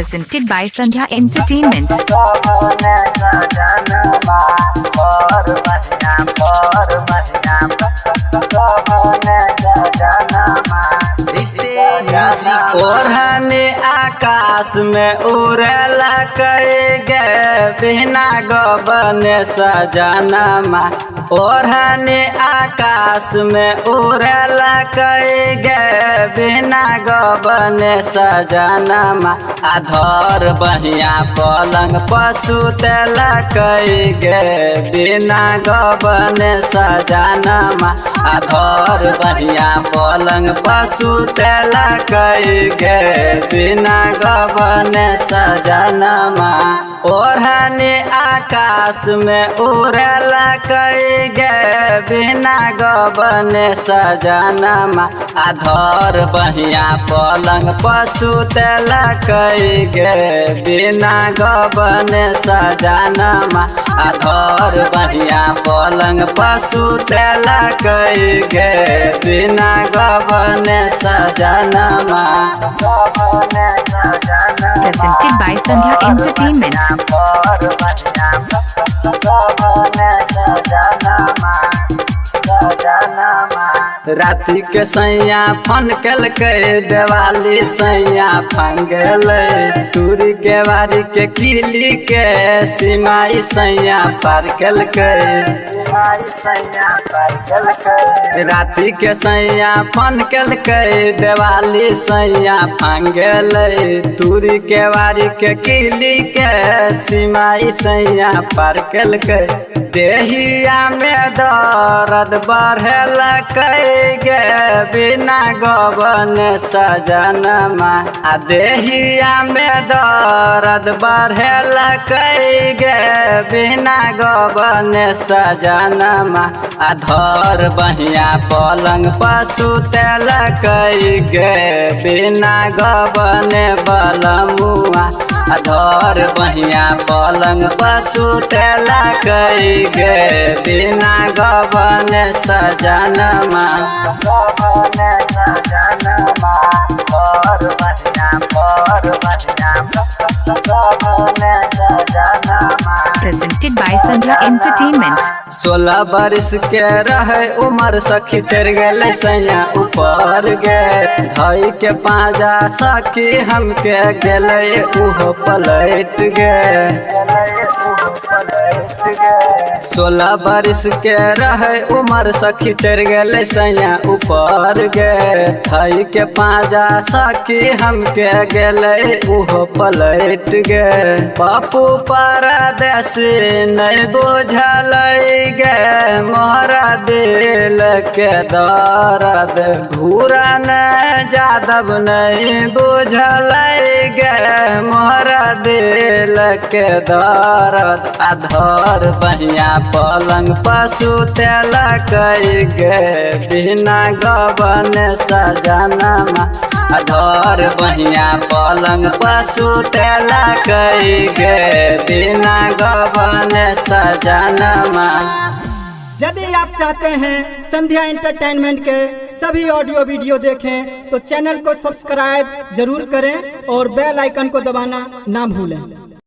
Presented by Sandhya Entertainment. ओढ़नी आकाश में उड़ला कई गे बिना गबन सजनमा। ओढ़नी आकाश में उड़ला कई गे बिना गबन सजनमा। अधर बहिया पलंग पसुतला कई गे बिना गबन सजनमा। अधर बहिया पलंग पसुतला कई गे बिना गबन सजनमा। ओढ़नी आकाश में उड़ला कई गे बिना गबन सजनमा। अधर बहिया पलंग पसुतला कई गे बिना गबन सजनमा। अधर बहिया पलंग पसुतला कई गे बिना गबन सजनमा। Presented by Sandhya Entertainment. राति के सैया फनकल के दिवाली सैया फंगल। टूरी के बारी के किली के सिमाई सैया पारकल के। राति के सैया फनकल के दिवाली सैया फंगल। टूरी के बारी के किली के सिमाई सैया पारकल के। देहिया में दर्द बढ़ला कई गे बिना गबन सजनमा। आ देहिया में दर्द बढ़ला कई गे बिना गबन सजनमा। अधर बहिया पलंग पसुतला कई गे बिना गबन बलमुआ। अधर बहिया पलंग पसुतला कई गे बिना गबन सजनमा। Presented by Sandhya Entertainment. 16 बरिस के रहे उमर सखी चढ़ गए सैया ऊपर गे। धई के पाजा सखी हमके गले उहो पलट गे। 16 बरिस के रहे उमर सखी चढ़ गए सैया ऊपर गे। धई के पाजा सखी हमके गले उहो पलट गे। बापू परदेसी नहीं बुझल गे मोहरा दिल के दर्द। घूरा न जादव नहीं बुझल गे मोहरा दिल के दर्द। अधर बहिया पलंग पसुतला कई गे बिना गबन सजनमा। अधर बहिया पलंग पसुतला कई गे बिना गबन सजनमा। यदि आप चाहते हैं संध्या एंटरटेनमेंट के सभी ऑडियो वीडियो देखें तो चैनल को सब्सक्राइब जरूर करें और बेल आइकन को दबाना ना भूलें।